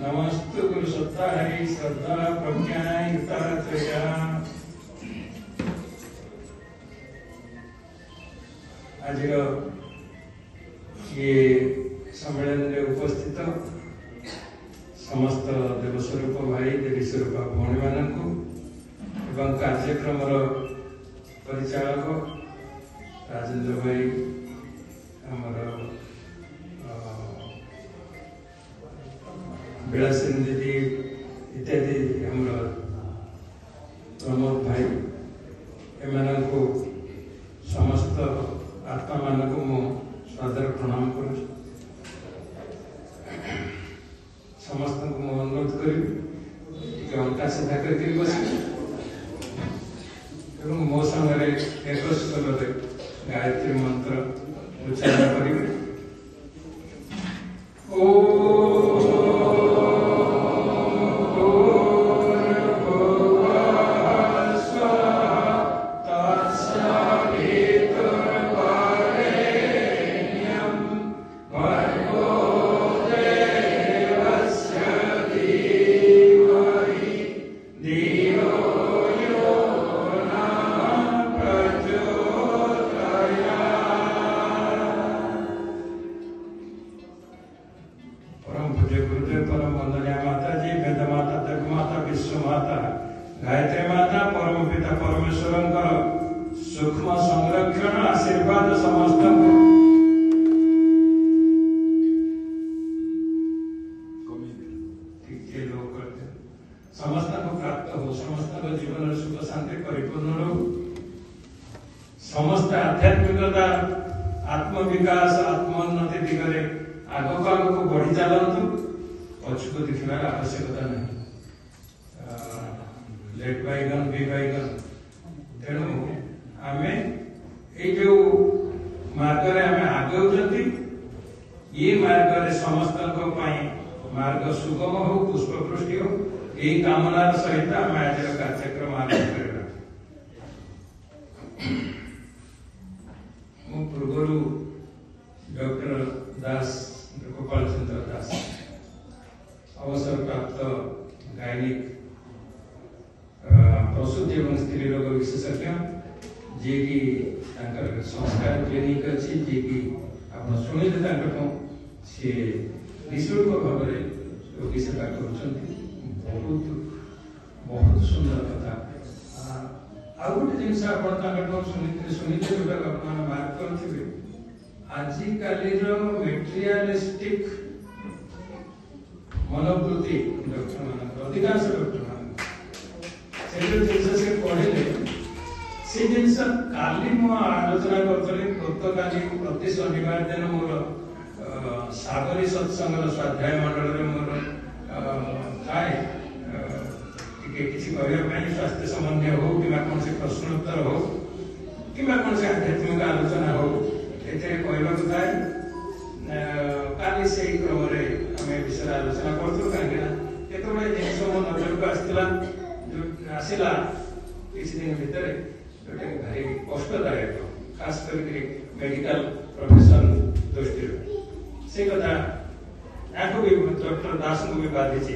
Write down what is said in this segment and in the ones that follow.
नमस्तु गुरु सत्ता हरि श्रद्धा प्रज्ञा युक्तात्रया। आज ये सम्मेलन में उपस्थित समस्त देवस्वरूप भाई देवी स्वरूप भौणी मानू एवं कार्यक्रम परिचालक राजेंद्र भाई आमर बिलासिनी दीदी इत्यादि आमर प्रमोद भाई एम समस्त आत्मा मानक मु सादर प्रणाम कर समस्त को अनुरोध करी अंका सीधा करके बस मो संगे एक स्वर गायत्री मंत्र उच्चारण करेंगे। गायत्री माता परम पिता परमेश्वर सूक्ष्म संरक्षण आशीर्वाद समस्त समस्त प्राप्त हो, समस्त जीवन सुख शांति परिपूर्ण हो, समस्त आध्यात्मिकता आत्म विकास आत्मोन्नति दिगरे आगक आगक बढ़ी चलतु पछको देखिबार आवश्यकता नहीं। लेट बाइगन बी बाइगन तेणु आमे ए जो मार्ग रे आमे आगे उठती ये मार्ग रे समस्त को पाई मार्ग सुगम हो पुष्पवृष्टि हो यही कामना सहित आम आज कार्यक्रम आरंभ करवा। मु पूर्व डॉक्टर दास गोपाल चंद्र दास अवसर प्राप्त गायनिक प्रसूति और स्त्री रोग विशेषज्ञ जी की संस्कार क्लिनिक अच्छी जी की आप शुणी सी निःशुल्क भाव में रोगी सेवा कर बहुत बहुत सुंदर कथा। आउ गोटे जिन शुणी मार्क करेंगे आजिकल मेटेरियलिस्टिक मनोवृत्ति डॉक्टर मान अधिकांश डॉक्टर से पढ़े से जिन काली मु आलोचना करी गत काली प्रति शनिवार दिन मोर सागरी सत्संग स्वाध्याय मंडल मोर थाए किसी स्वास्थ्य संबंधी हो कि कौन से प्रश्नोत्तर हो कि कौन से आध्यात्मिक आलोचना हो ये कहवाक थाए काली से क्रम आम विषय आलोचना करूँ कहीं जिन मो नजर को आसला आसला किसी दिन भितर जोटा भारी कष्टदायक खास करके मेडिकल प्रोफेशन दृष्टि से कथा या भी डॉक्टर दास को भी बाधि सी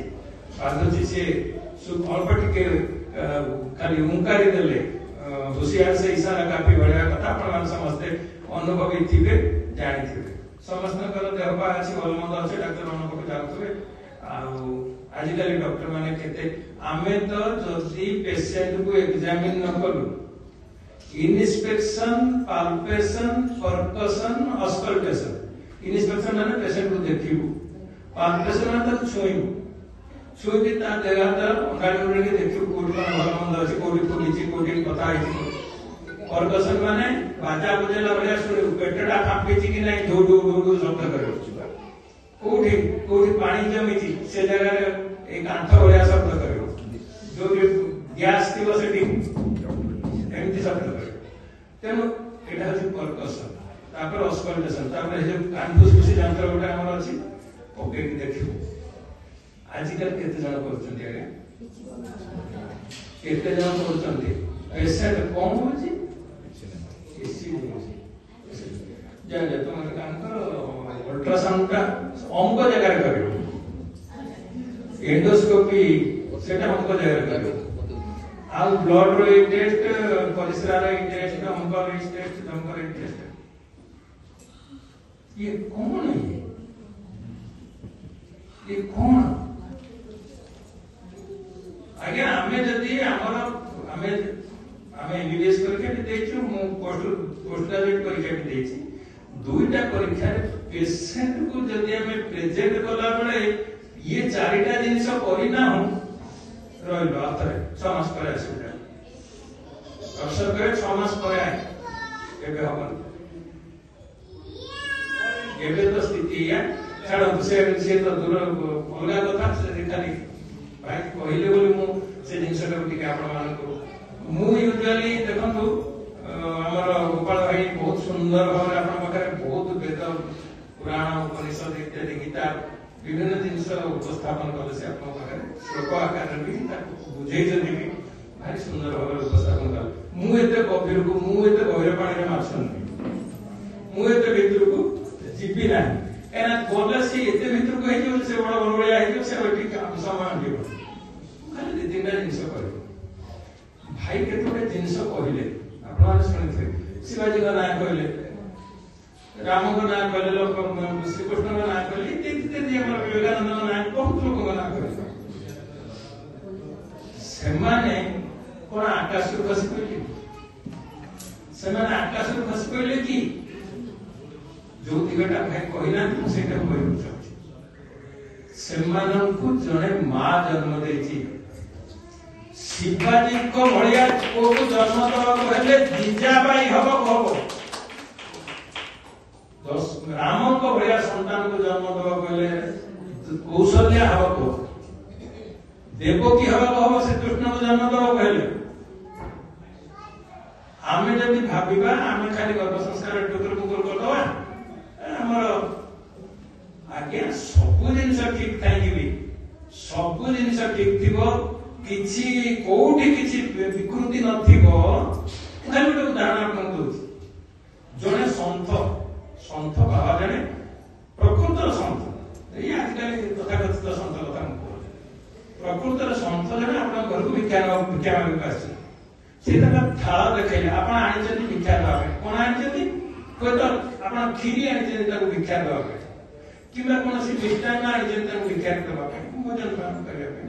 अल्प टे खाली उंकारी देले होशियार से इशारा काफी बढ़िया कथा आप समस्ते अनुभवी थे जानी थे समस्त देह पा अच्छी भल मंद अच्छे डाक्तर मान जाऊे आजिकल डॉक्टर माने केते आमे तो जदि पेशेंट को एग्जामिन न करू inspection palpation percussion auscultation inspection माने पेशेंट को देखिबू पाल्पेशन माने तो छुई के ता देह हाथ अंगाड़ी उड़ी के देखिबू कोडी भल मंद अछि कोडी फुलिछि कोडी कथा आइछि परकशन माने बाजा बजेला बढिया सुनिबू पेटडा कांपिछि कि नै धो धो धो धो शब्द करे कोठी कोठी पानी जमी से जगह एक कांठ भलिया शब्द कर जो गैस थी सेठी एमती शब्द कर तेणु एटा हूँ परकसन तापर अस्कल्टेशन तापर जो कानफुसफुसी यंत्र गोटे आम अच्छी पकड़ देखिए आजिकल केते जन करछन्ती आगे केते जन करछन्ती पेशेंट कम होची एसी होची जान जा तुम काम करो अल्ट्रासाउंड का अंक जगह करियो एंडोस्कोपी सेटा अंक जगह करियो आ ब्लड रो टेस्ट परिस्रा रो टेस्ट अंक रो टेस्ट दम रो टेस्ट ये कौन है ये कौन आगे हमें जदी हमर हमें हमें एमबीबीएस परीक्षा देछु मु पोस्ट ग्रेजुएट परीक्षा देछि दुईटा परीक्षा पेशेंट को जदी हमें प्रेजेंट कला बेले ये चारिटा जिनिस करी ना हो रहलो आथरे 6 मास पर आसीटा अवसर करे 6 मास पर आए केबे हबन केबे तो स्थिति है छाड़ से तो दूर अलगा कथा से खाली भाई कहले बोली मु से जिनसटा टिके आपण मान को मु यूजुअली देखंतु हमर गोपाल भाई बहुत सुंदर भाव आपण पाखरे बहुत वेद पुराण उपनिषद इत्यादि गीता विभिन्न जिनस उपस्थापन करले से आपण पाखरे श्लोक आकार रे भी बुझै जदी भी भारी सुंदर भाव उपस्थापन कर मु एते गभीर को मु एते गहरे पानी रे माछन मु एते भीतर को जीपी ना एना बोले से एते भीतर को हे से बड़ बड़िया हे से ओटी काम समान दिबो खाली दे दिना जिंस करे भाई केतोटे जिंस कहले आपण सुनिथे शिवाजी का नाम कहले राम का नाम कहले लोक श्री कृष्ण का नाम कहले इत्यादि जे हमर विवेकानंद का नाम बहुत लोक का नाम कहले सेमाने कोन आकाश रो खसी पइले सेमाने आकाश रो खसी पइले की जो दिगटा भाई कहिना सेटा कहू चाहछि सेमानंकु जने मां जन्म देछि शिवाजी को भलिया को जन्म दवा कहले जिजाबाई हबो कहबो दस राम को भलिया संतान को जन्म दवा कहले कौशल्या हबो को देवकी हबो कहबो से कृष्ण को जन्म दवा कहले आमे जदी भाबिबा आमे खाली गर्भ संस्कार टुकुर टुकुर करदवा हमर आगे सब जिनस ठीक थाई भी सब जिनस ठीक थिबो किछि कोठी किछि विकृति नथिबो खाली ଗୋଟେ ଉଦାହରଣ ଆପଣଙ୍କୁ ଦଉଛି ଜଣେ ସନ୍ଥ ବାବା ଜଣେ ପ୍ରକୃତର ସନ୍ଥ ଏଇ ଆଜିକାଲି ତଥାକଥିତ ସନ୍ଥ କଥା ମୁଁ କହୁଛି ପ୍ରକୃତର ସନ୍ଥ ଜଣେ ଆପଣଙ୍କ ଘରକୁ ଭିକ୍ଷା ମାଗିବାକୁ ଆସିଛି ସେ ତାଙ୍କ ଥାଳ ଦେଖେଇଲେ ଆପଣ ଆଣିଛନ୍ତି ଭିକ୍ଷା ଦେବା ପାଇଁ କଣ ଆଣିଛନ୍ତି କୋଇ ତ ଆପଣ କ୍ଷୀରି ଆଣିଛନ୍ତି ତାକୁ ଭିକ୍ଷା ଦେବା ପାଇଁ किबा कोनसी मिष्टान्न आइजन ताको विचार करबा ପାଇଁ भोजन पान କରିବା ପାଇଁ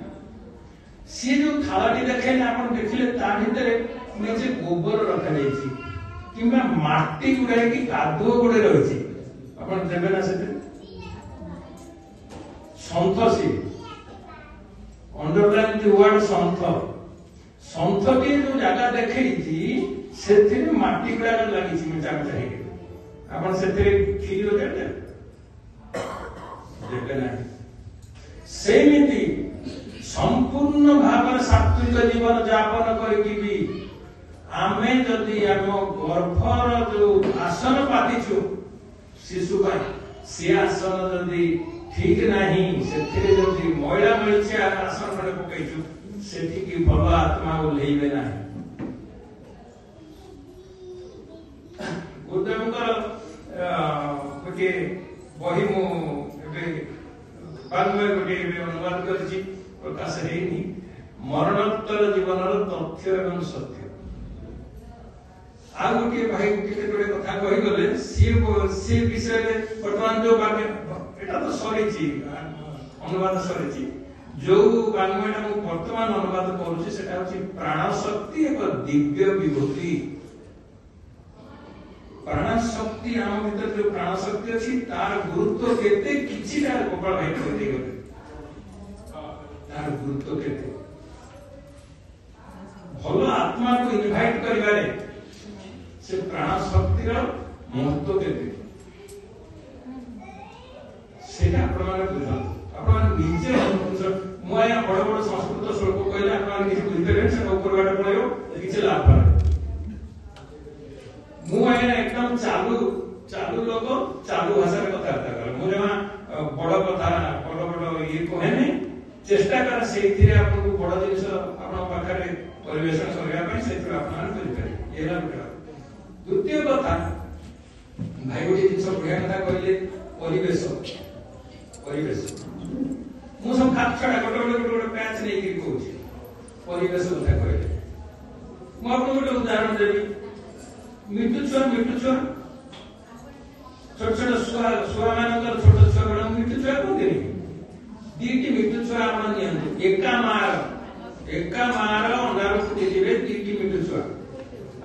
से जो थालाटी देखैले आपण देखिले ता भितरे मेजे गोबर रखा जायछि किबा माटी गुडे की कादो गुडे रहछि आपण देबे ना सेते संतसी अंडरलाइन द वर्ड संत के जो जगह देखैछि सेथिरे माटी गुडा लागिछि मिटा मिटा हे आपण सेथिरे खीरी होते सेमिति संपूर्ण भाव सात्विक जीवन यापन करके भी आमे जदि आम गर्भर जो आसन पातिछु शिशु पाई से आसन जदि ठीक नहीं सेथिरे जदि मैला मिलछे आसन खडे पकैछु सेठी की भव आत्मा ओल्हेइबे नाही गुरुदेवकर गोटे बही मु बांग्ला गोटे अनुवाद करछि प्रकाश हेनी मरणोत्तर जीवनर तथ्य एवं सत्य आ गोटे भाई गोटे कथा कहि गले सी विषय रे वर्तमान जो बाके एटा तो सरीछि अनुवाद सरीछि जो बांग्ला मु वर्तमान अनुवाद करूछि सेटा होछि प्राण शक्ति एक दिव्य विभूति प्राण शक्ति आम भीतर जो प्राण शक्ति अछि तार गुरुत्व केते किछिटा गोपाल भाई कहि दे गले तार गुरुत्व केते भलो आत्मा को इनवाइट करिवारे प्राण शक्तिर महत्व केते सेटा आपण माने बुझन आपण निजे मु या बड़ बड़ संस्कृत श्लोक कहले आपण किसी बुझिबे से ऊपर बाटे पड़ियो किसी लाभ पाए मु या एकदम चालू लोग चालू भाषा रे कथा कर मु जमा बड़ कथा बड़ ये कहे नहीं चेष्टा कर सेथिरे आपन बड़ जिनिस आपन पाखरे परिवेशन करबा पय सेथि आपन करि पारे एला बेटा द्वितीय कथा भाई गोटे जिनिस बढ़िया कथा कहले परिवेश मु सब खात छडा गोटे पैच नहीं कि कहूची परिवेश कथा कहले मु आपन गोटे उदाहरण देबी मिटु छुआ छोट छोट छुआ मानकर छोट छुआ बड़ मिटु छुआ को देनी दीटी मिटु छुआ आपण नियंतु एका मार अंडार फुटी दिबे दीटी मिटु छुआ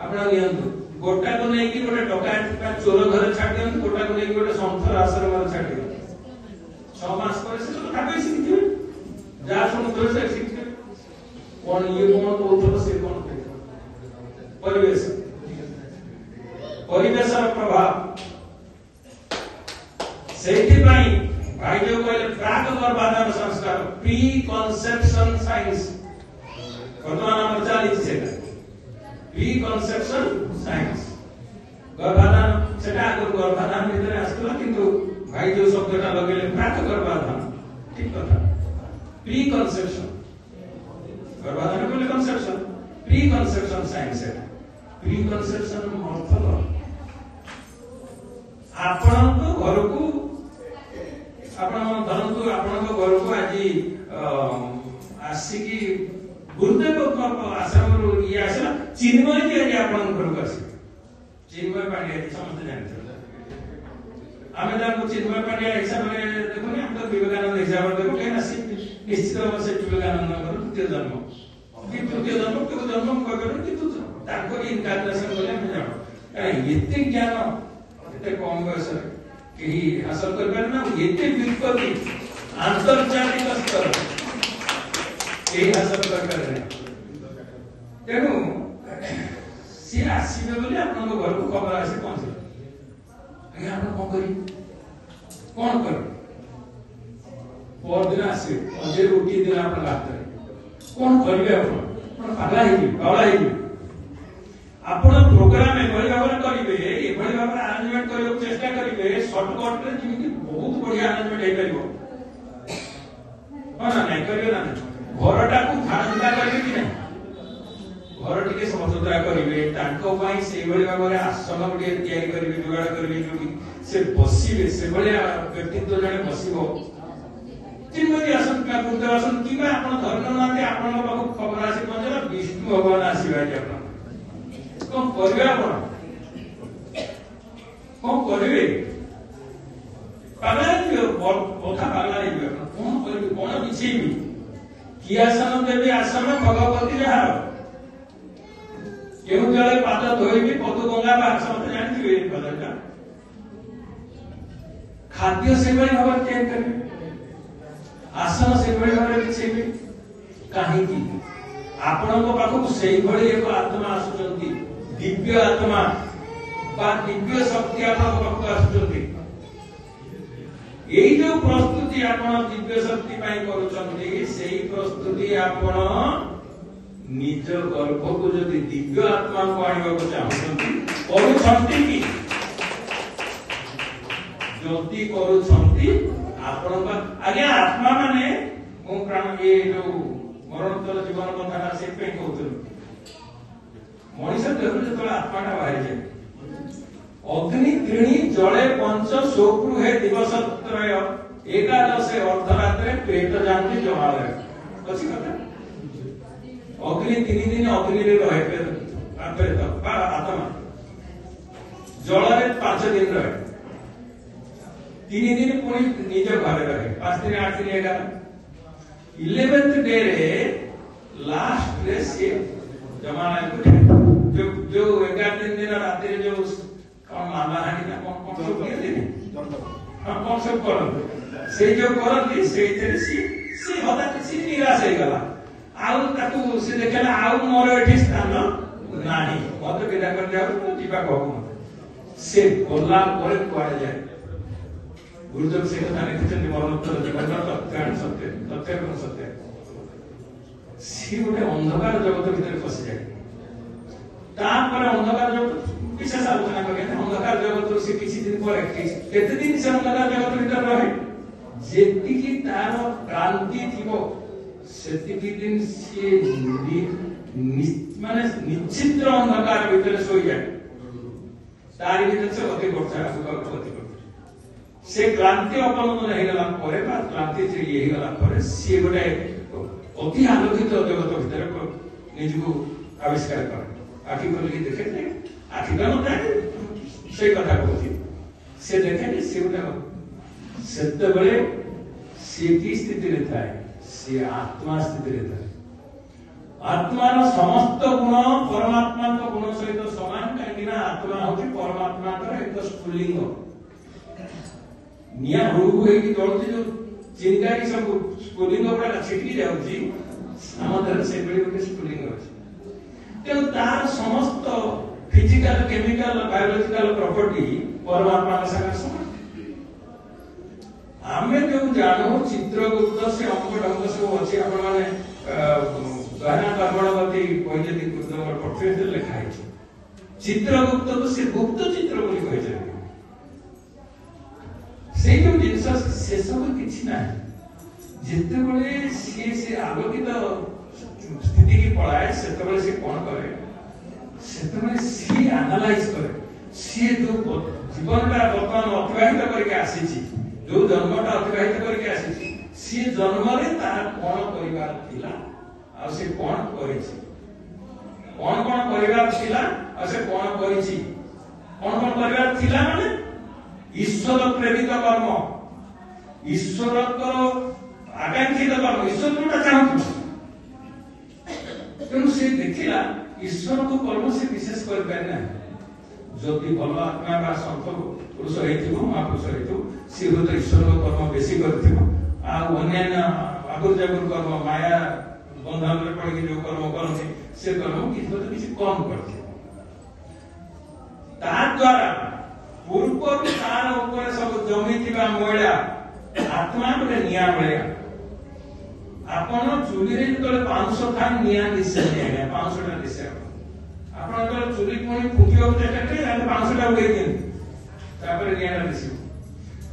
आपण नियंतु गोटा को नहीं कि गोटे डका चोर घर छाड़ दियन गोटा को नहीं कि गोटे संथर आश्रम घर छाड़ दियन 6 मास पर से तो काबे सिखिबे जा सुन तो से सिखिबे कोन ये कोन बोलतो से कोन परिवेश प्रभाव सेठी भाई जो कहले प्राक गर्भाधान संस्कार प्री कन्सेप्शन साइंस वर्तमान हमर चाली सेटा प्री कन्सेप्शन साइंस गर्भाधान सेटा गर्भाधान भीतर आस्तला किंतु भाई जो शब्दटा लगेले प्राक गर्भाधान ठीक कथा प्री कन्सेप्शन गर्भाधान बोले कन्सेप्शन प्री कन्सेप्शन साइंस है प्री कन्सेप्शन अर्थ आपण तो घर को आपण धरंतु आपण को घर को आज आसी की गुरुदेव आश्रम रो ये आसला चिन्मय जी आज आपण घर को आसी चिन्मय पांड्या समस्त जानते आमे दान चिन्मय पांड्या हिसाब रे देखो ने हम तो विवेकानंद हिसाब रे देखो केना निश्चित रूप से विवेकानंद को द्वितीय जन्म को जन्म कगर कितु ताको इनकार्नेशन बोले हम जानो एते ज्ञान एते कम बयस केही हासिल कर पार ना एते विपत्ति अंतर्जातिक स्तर केही हासिल कर पार ना तेनु सी आसीबे बोले आपन घर को खबर आसी पहुंचे आगे आपण कोन करी पर दिन आसी अजे रोटी दिन आपण बात कोन करबे आपण पागला ही आपण प्रोग्राम एभली भाବରେ करिवे एभली भाବରେ अरेंजमेंट करियो चेष्टा करिवे शॉर्टकट रे जेमिति बहुत बढ़िया अरेंजमेंट हे परिबो ना नहीं करियो ना घरटा को धांधा करिवे कि नहीं घर टिके सफासुतरा करिवे तांको पई से एभली भाବରେ आसन गुटे तयारी करिवे जुगाड़ करिवे जो से बसिवे से भलिया व्यक्तित्व जने बसिबो चिन्मय आसन का गुरुदेव आसन किबा आपण धर्म नाते आपण बाबू खबर आसी पहुंचला विष्णु भगवान आसीबा जे आपण कौन करबे आपण कौन करबे पागल जो कथा पागल हे कौन करबे कौन बिछेबी कि आसन देबे आसन भगवती रे हार केउ जळे पाद धोइबी पदु गंगा बा आसन जानथिबे पदटा खाद्य से बड़ी खबर चेक करबे आसन से बड़ी खबर बिछेबी काहे की आपनको पाखु सेही भली एक आत्मा आसुचंती दिव्य आत्मा बा दिव्य शक्ति आपन पाखु आसुचंती एई जो प्रस्तुति आपन दिव्य शक्ति पई करूचंती सेही प्रस्तुति आपन निज गर्भ को जदि दिव्य आत्मा को आनिबा को चाहउचंती करूचंती की ज्योति करूचंती आपन आगे आत्मा माने मो प्राण ये जो मरणोत्तर जीवन कथा से पे कहउतु मनुष्य देह जो आत्माटा बाहर जाए अग्नि त्रीणी जले पंच सोप्रुहे दिवसत्रय एकादश अर्धरात्रे पेट जानती जमालय अछि कथा अग्नि 3 दिन अग्नि रे रहे पेट आत्मा जल रे 5 दिन रहे 3 दिन पुणी निज घर रहे 5 दिन 8 दिन 11th डे रे लास्ट रे से जमाना जो 11 दिन रात रे जो कौन माला हानि ना कौन सब किए दिन हां कौन सब करन से जो करन से तेरे से होता से निराश हे गला आउ ताकू से देखला आउ मोर एठी स्थान नाही मत विदा कर जाऊ जीवा कहू से कोला पर कुआ जाए गुरुदेव से कथा लिखिछन्ति मरणोत्तर जीवन तथ्यान सत्य तथ्य कोन सत्य सी गोटे अंधकार जगत भितर फसी जाए तापर अंधकार जगत विशेष आलोचना करें अंधकार जगत से किसी दिन पर केते दिन से अंधकार जगत भितर रहे जेति की तार क्रांति थिबो सेति दिन से माने निश्चित अंधकार भितर सोई जाए तारी भितर से अति वर्षा गति से क्रांति अपनोदन हो गला परे बा क्रांति से ये गला परे से गोटे अति आलोकित जगत भितर निजको आविष्कार कर आखि खोल के देखे थे आखि का नଥାଏ से कथा कहती से देखे से गोटे सेते बेले से की स्थिति रहता है से आत्मा स्थिति रहता है आत्मार समस्त गुण परमात्मा गुण सहित समान कहीं आत्मा होची परमात्मा एक स्फुलिंग निया हुड़ू होई जलती जो चिंगारी सब स्फुलिंग गुड़ा छिटकी जाउची आमदर से बड़ी गोटे स्फुलिंग अछि तेणु तार समस्त फिजिकल केमिकल बायोलॉजिकल प्रॉपर्टी परमात्मा के साथ समान आमे जो जानो चित्रगुप्त से अंक ढंग सब अछि आपण माने गहना कर्मणवती वैदिक गुरुदेव पठ्य लिखा है चित्रगुप्त को से गुप्त चित्र बोली कहि जाय से जो जिनस से सब किछि ना जिते बळे से आलोकित स्थिति की पळाए सेते बळे से कोन करे सेते बळे सी एनालाइज करे सी जो जीवन का वर्तमान अतिबाहित करके आसीची जो जन्मटा अतिबाहित करके आसीची सी जन्म रे तार कोन परिवार थिला आ से कोन करिछि कोन कोन परिवार थिला आ से कोन करिछि कोन कोन परिवार थिला माने ईश्वर प्रेरित कर्म ईश्वर को आकांक्षित कर्म ईश्वर जोटा चाहू तेणु से देखिला ईश्वर को कर्म से विशेष कर पारे जदि भल आत्मा बा संत पुरुष हेतु महापुरुष हेतु सी तो ईश्वर को कर्म बेसी करथिबो आ अन्यान्य आगुर जागुर कर्म माया बंधन में पड़ के जो कर्म करते से कर्म किसी कम करते तार द्वारा पूर्व तार ऊपर सब जमी थिबा मोइला आत्मा गोटे निया भलिया आपण चुली रे जतले 500 थान निया दिसे आया 500 टा दिसे आपण जतले चुली कोनी फुकियो चेष्टा करे आ 500 टा उड़े दिन तापर निया दिसे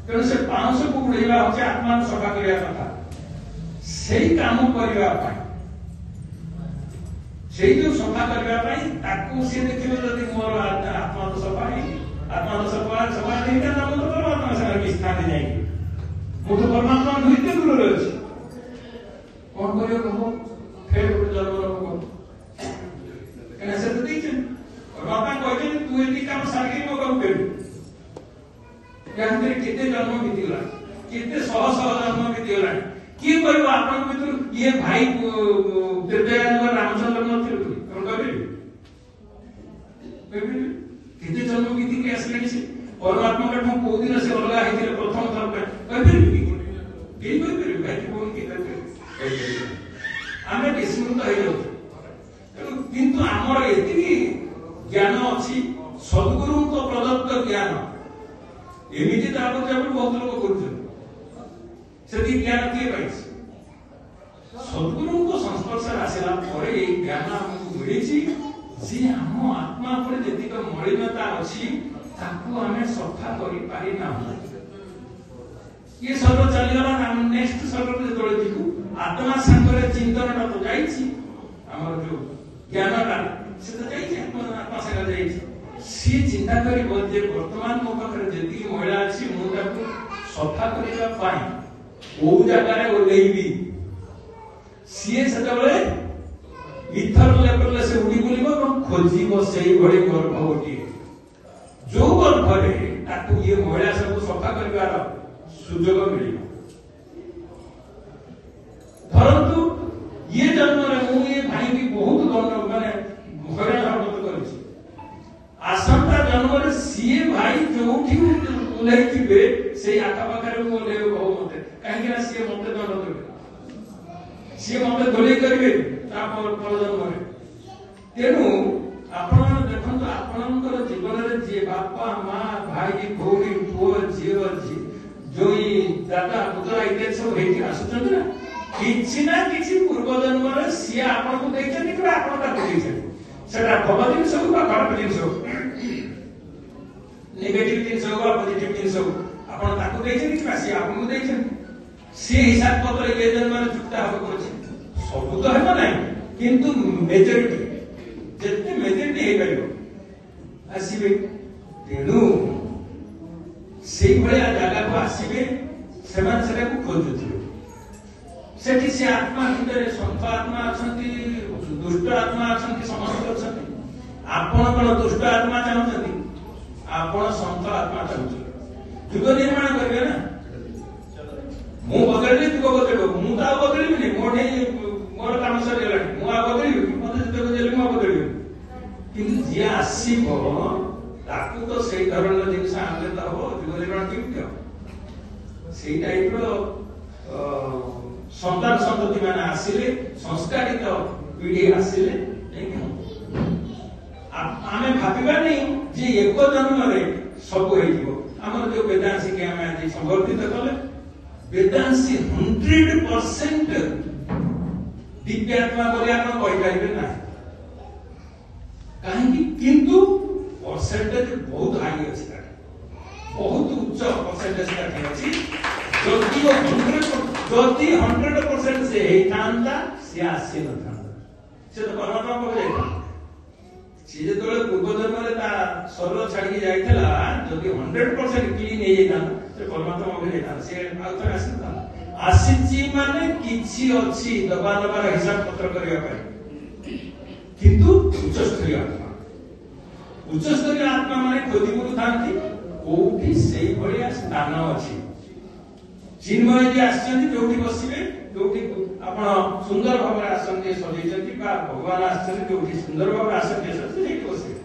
तेणु से 500 को उड़ेला होचे आत्मा सफा करिया कथा सेही काम करिया पाई से जो सफा करने ताकू से देखिए जदि मोर आत्मा तो सफा नहीं था तो परमात्मा से स्थान जाएंगे वो तो परमात्मा नुईते दूर रहे कौन करियो कहो फिर जन्म रखो कहना से तो देखिए परमात्मा कहते तू एती काम सारी को कम कर जानते कितने जन्म बीतीला कितने सौ जन्म बीतीला की करियो आपन मित्र ये भाई दिव्यानंद रामचंद्र नथिले कोन कहबे कितने जन्म बीती के असले से परमात्मा का को दिन से अलग हेतिले प्रथम थर पे कहबे के कहबे भाई कोन के कहबे आमे विस्मृत हो जाउ किंतु हमर एति ज्ञान अछि सद्गुरु को प्रदत्त ज्ञान एमिति तापर जब बहुत लोग करछन सेति ज्ञान के पाइछ सद्गुरु को संस्पर्श आसला परे ए ज्ञान हमको मिलिछि जे हम आत्मा पर जतिक मलिनता अछि ताकू हमें सफा करि पारि ना ये सर्व चलिगला हम नेक्स्ट सर्व जे तोळे दिकु आत्मा संगरे चिंतनटा तो जाइछि हमर जो ज्ञानटा से तो जाइछि आत्मा संग जाइछि सी चिंता करी जे वर्तमान मो पाखरे जति महिला अछि मु ताकू सफा करिबा पाई ओ जगह रे ओलेइबी सीए सेतबले इथर लेवल से उडी बोलिबो और खोजिबो सेही भଳି गर्भवती जो गर्भरे ताकू ये महिला सब सफा करिवार सुयोग मिलिबो परंतु ये जन्म रे मु ये भाई की बहुत दंड माने घरे हरकत करिछि आसंता जन्म रे सीए भाई जोठी उलाई थिबे से आका पाखरे मु ले बहु मते काहे कि सीए मते दंड देबे सीए मते धोली करिवे तापर प्रजन्म रे तेनु आपण देखंत आपणकर जीवन रे जे बापा मां भाई भौणी पुओ जीव जी जो दादा पुत्र इत्यादि सब हेठी आसुचंती ना किछि ना किछि पूर्व जन्म रे सी आपन को दैछन कि आपन का दैछन सेटा भव दिन सब बा खराब दिन सब नेगेटिव दिन सब बा पॉजिटिव दिन सब आपन ताको दैछन कि सी आपन को दैछन सी हिसाब पत्र ये जन्म रे चुक्ता हो करछि सब तो है ना किंतु मेजॉरिटी जते मेजॉरिटी हे परियो आसीबे तेनु सेई भलिया जागा को आसीबे सेमान सेटा को खोजुथिबे सेठी से आत्मा भितर संत आत्मा अछंती दुष्ट आत्मा अछंती समस्त अछंती आपण कोन दुष्ट आत्मा चाहउछंती आपण संत आत्मा चाहउछंती जुग निर्माण करबे ना मु बदलले जुग बदलबो मु ता बदलबिनी मोठे मोर काम सर गेला मु आ बदलबी मते जुग बदलबी मु बदलबी किंतु जे आसीबो ताकू तो सही धरण जिनस आनले तो हो जुग निर्माण केमति हो सही टाइप रो संतान संतति माने आसिले संस्कारित पीढ़ी आसिले आमे भाबिबा नहीं जे एक जन्म रे सब होई जीवो हमर जो वेदांसी के हम आज संवर्धित कले वेदांसी 100% दिव्यात्मा बोले आपण कहि पाइबे ना काहे किंतु परसेंटेज बहुत हाई अछि बहुत उच्च परसेंटेज का अछि जदि 100% से हेतांता से आसी न थांता से तो परमात्मा को जाइता से जेतले पूर्व जन्म रे ता शरीर छाडी जाइतला जदि 100% क्लीन हे जाइता से परमात्मा को जाइता से आउथर आसीता आसीची माने किछि अछि दबा दबा हिसाब पत्र करिया पाए किंतु उच्च स्तरीय आत्मा उच्च स्तरीय आत्मा माने खोदी गुरु थांती कोठी सेही भलिया स्थान अछि चिन्मय जी आछन जोठी बसिबे जोठी आपण सुंदर भाव आसन के सजेचंती बा भगवान आछन जोठी सुंदर भाव आसन के सजेचंती बसिबे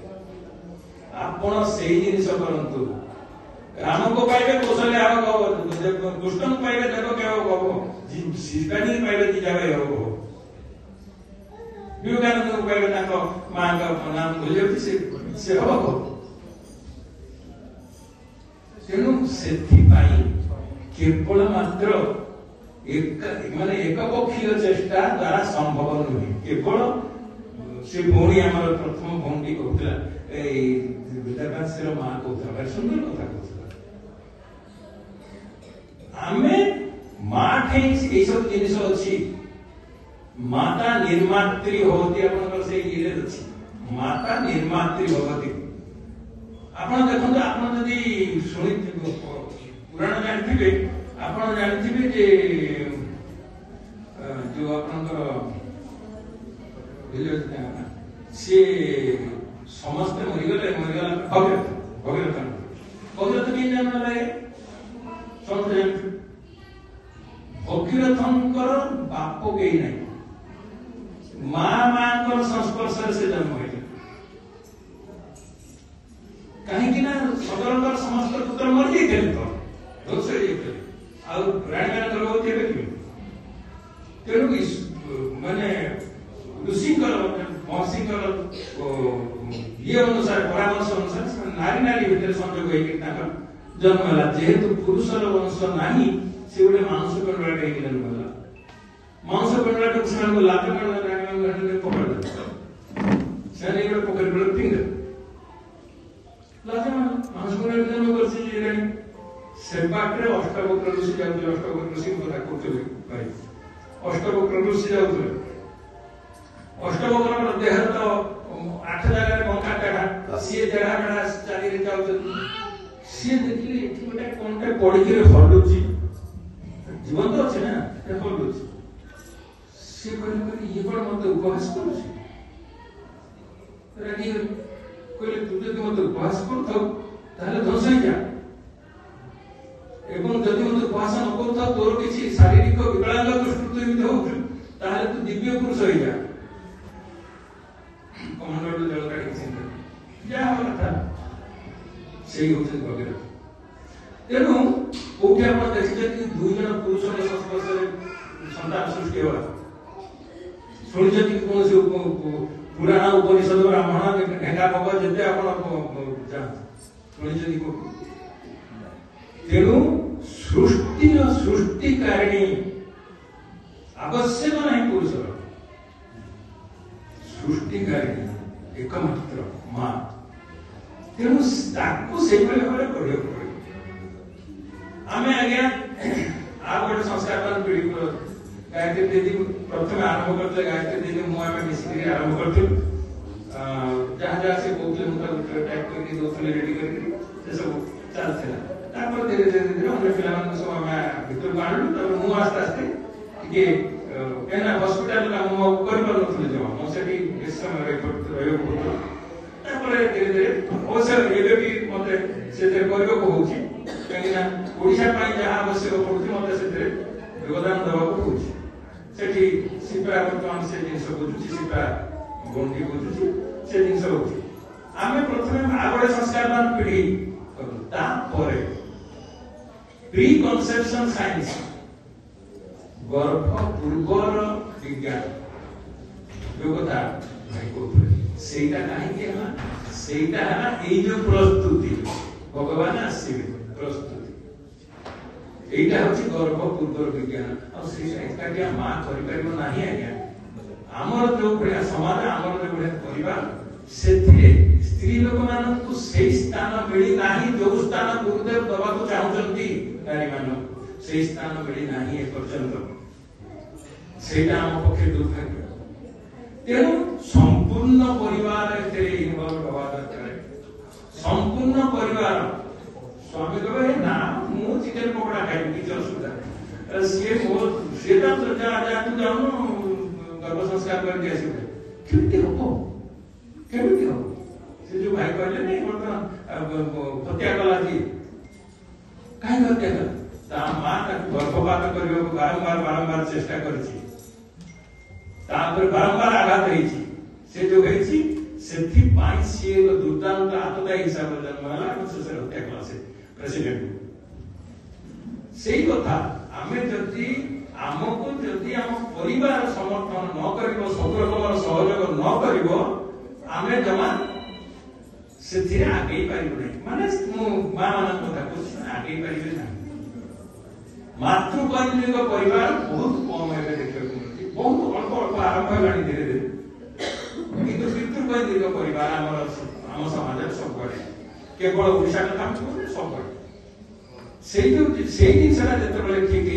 आपण सेही जिनिस करंतु राम को पाइबे कौशल्या हो दुष्टन को पाइबे देव के हो सीतानी पाइबे ती जावे हो विवेकानंद को पाइबे ताको मां का नाम भूले से हो तेणु सेथि पाई केवल मात्र एक माने एक पक्षीय चेष्टा द्वारा संभव नुहे केवल से भौणी आमर प्रथम भौणी कहला ए विद्याकांशर मां कहला बड़ सुंदर कथा कहला आमे मां ठे ए सब जिनिस अछि माता निर्मात्री होती अपन से इले अछि माता निर्मात्री भवती आपण देखंतु आपण जदी सुनि पुराण जानथिबे आपण जानथिबे जे जो आपनकर से समस्त मरिगले भगीरथ के जन्म लागे समझ भगीरथंकर बाप के नहीं मां संस्पर्श से जन्म है कहीं ना सदरंगर समस्त पुत्र मर जाते तो ध्वंस हो राणी मान गर्भवती हे तेणु माने ऋषि महर्षि ये अनुसार परामर्श अनुसार नारी नारी भितर संयोग हो जन्म है जेहेतु पुरुषर वंश नहीं से गोटे मांस पेंडुआ जन्म है मांस पेंडुआ से लाभ राणी पकड़ से पोखरी बेल फिंगर मांस पेंडुआ जन्म कर सेवाटे अष्टवक्र ऋषि जाते अष्टवक्र ऋषि कथा कहते भाई अष्टवक्र ऋषि जाते अष्टवक्र देह तो 8 जगह बंका टेढ़ा सी टेढ़ा टेढ़ा चाली जाते सी देखिले एठी गोटे कोनटे पड़ी हलुची जीवन तो अच्छे ना हलुची सी कहले ये कोन मते उपवास करूची रानी कहले तू जदि मते उपवास करथौ ताले ध्वंस हो जा एवं जदि मते उपवास न करथौ तोर किछि शारीरिक विकलांग दुष्कृत एमिति हो ताले तू दिव्य पुरुष हो जा कमांडर जल काढी चिंता या होला सेही होते वगैरह तेणु कोठी आपण देखिछे कि दुई जन पुरुषर संस्पर्शरे संतान सृष्टि होला सुनिछे कि कोन से पुराण उपनिषद ब्राह्मण ढेंगा भगवत जते आपण जान सुनिछे कि तेणु सृष्टिकारिणी आवश्यक नहीं पुरुष सृष्टिकारिणी एकमात्र माँ तेणु से पढ़े आम आज्ञा आ गए संस्कार पीढ़ी गायत्री दीदी प्रथम आरंभ करते गायत्री दीदी मुझे मिसिक आरंभ करूँ जहाँ जहाँ से कहते टाइप करके दौले रेडी कर सब चलता धीरे धीरे धीरे अन्य पिला सब आम भर आणलु मुझे आस्ते आस्ते कहीं हस्पिटाल काम कर जमा मुझे समय धीरे धीरे अवश्य एवं भी मत से कहीं ओडिशा जहाँ आवश्यक पड़ुଛି मत से योगदान देवाक पड़ुଛି सेठी सिपा बर्तमान से जिनस बुझुची सिपा गंडी बुझुची से जिनस होची आमे प्रथमे आगोडे संस्कारवान पीढ़ी ता परे प्री कन्सेप्शन साइंस गर्भ पूर्वर विज्ञान योगता भाई को सेटा काहे के हला सेटा हला ए जो प्रस्तुति भगवान आसीबे प्रस्तुति एटा होची गर्भ पूर्वर विज्ञान और सेटा एकाटिया मां करि परिबो नाही आज्ञा हमर जो बढिया समाज हमर जो बढिया परिवार सेथिरे स्त्री लोक मानकु सेही स्थान मिली नाही जो स्थान गुरुदेव दबा को चाहुचंती नारी मानक सेही स्थान मिली नाही ए पर्यंत सेटा हम पक्षे दुर्भाग्य तेणु संपूर्ण परिवार एतेरे इन्वॉल्व होवा दरकार संपूर्ण परिवार स्वामी कहे ना मु चिकन पकोड़ा खाई किछ असुविधा से मो सेटा तो जा तू जानो गर्भ संस्कार कर दिया से केमती हो से जो भाई कहले नहीं बर्तमान हत्या कला जी काहे हत्या कला ता मां ता गर्भपात करियो बारंबार चेष्टा करछि तापर बारंबार आघात रही से जो है सेथि पाई से दुर्दांत आतदा हिसाब जन्म हला से हत्या कला से प्रेसिडेंट सेही कथा आमे जति आमको जति आम परिवार समर्थन न करिवो सब रकम सहयोग न करिवो आमे जमा सेथिरे आगे पारिबो नै माने मां मानक कथा कुछ आगे पारिबे ना मातृकेन्द्रिक परिवार बहुत कम है देखियो बहुत अल्प आरंभ होगानी धीरे धीरे किंतु पितृकेन्द्रिक परिवार आम समाज सब केवल ओडिशा कथा सब से जिनसा जो ठीक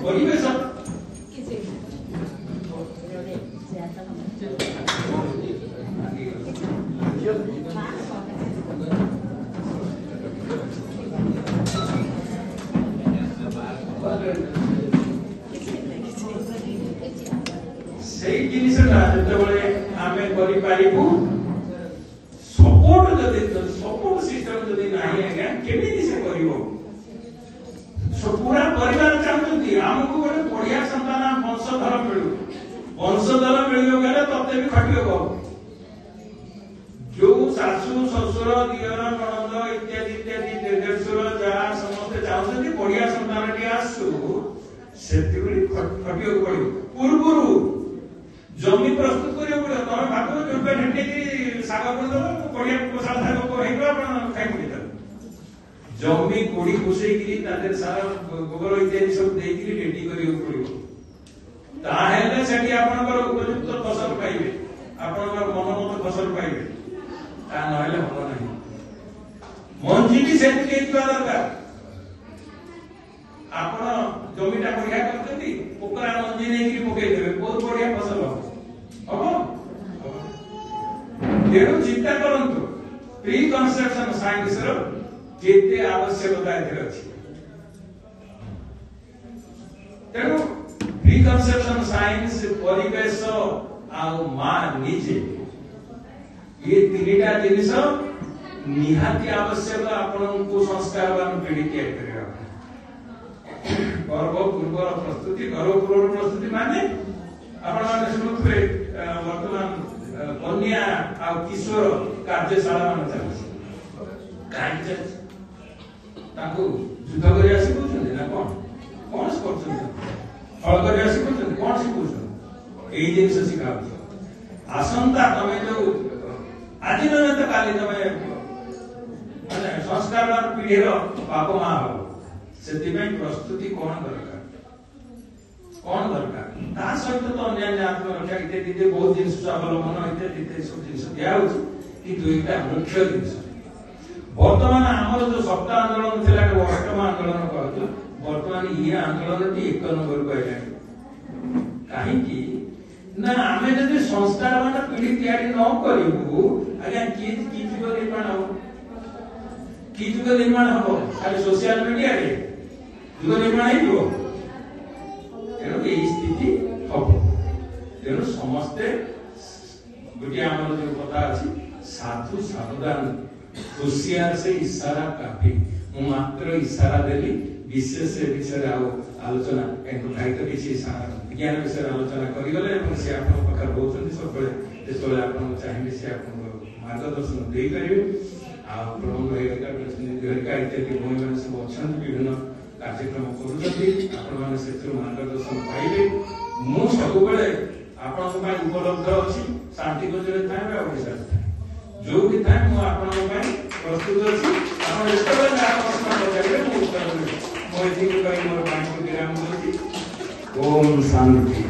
परिवेश सपोर्ट सिस्टम जदि नाही आज्ञा केमिति से करिवो पूरा परिवार चाहते आमको गोटे बढ़िया संतान वंशधर मिलू वंशधर मिल गले तते भी खटियो जो सासू ससुर दियर ननद इत्यादि इत्यादि देशर जहाँ समस्त चाहते बढ़िया संतान आसू से खटियो पड़ो पूर्व जमी प्रस्तुत करियो पड़ो तुम भाग जो हेटी साग कर बढ़िया कोसाल साग खाई जमी कोड़ी घुसेकरी सारा गोबर इत्यादि सब देकरी रेडी करियो पड़ो ताहेले सेठी आपनकर उपयुक्त फसल पाइबे आपनकर मनमत फसल पाइबे ता नहले हो नाही मंजी भी सेठी केतिबा दरकार आपण जमीटा बढ़िया करतती पोकरा मंजी नेकरी पके देबे बहुत बढ़िया फसल हो तेणु चिंता करंतु प्री कंस्ट्रक्शन साइंस रो केते आवश्यकता एथे अछि तेणु प्री कंस्ट्रक्शन साइंस परिवेश आ मां निजे ये तीनटा जिनिस निहाती आवश्यक आपन को संस्कारवान पीढ़ी के करिया गर्भ पूर्व प्रस्तुति गर्भ पूर्व प्रस्तुति माने आपण माने सुनुथरे वर्तमान कन्या आ किशोर कार्यशाला मान चलछि काहे ताको युद्ध करिया सिखुछन ना कोन करछन फल करिया सिखुछन कोन सिखुछन एई जिनिस सिखाउ आसंता तमे जो आज न तो काली तमे माने संस्कारवान पीढ़ीर बाप मां हो प्रस्तुति कौन दरकार ता सहित तो अन्य आत्मरक्षा इत्यादि बहुत जिन स्वावलंबन इत्यादि सब जिन दिया कि दुईटा मुख्य जिन बर्तमान आमर जो सप्ताह आंदोलन थिला अष्टम आंदोलन कहतु बर्तमान ये आंदोलन टी 1 नंबर को आइलानी कहीं ना आमे जदि संस्कार मान पीढ़ी तैयारी न करिबु आज्ञा की जुग निर्माण हो की जुग निर्माण हो खाली सोशल मीडिया रे जुग निर्माण हो तेणु ये स्थिति हम तेणु समस्ते गोटे आमर जो कथा अच्छी साधु सावधान होशियार से इशारा काफी मु मात्र इशारा देली विशेष विषय आलोचना भाई तो किसी ज्ञान विषय आलोचना करगले से आपन पाखर बहुत सब जो आप चाहिए से आप मार्गदर्शन दे पारे इत्यादि भूमि मैंने सब अच्छा विभिन्न कार्यक्रम कर मार्गदर्शन पाइबे मु सब आपण उपलब्ध अच्छी शांति गजरे थाए ओडिशा जो भी था मु आपण प्रस्तुत अच्छी आपण जेतबे प्रश्न पचारे मु उत्तर देबे मोर एथि कहि मोर बाणी को विराम देछि ओम शांति।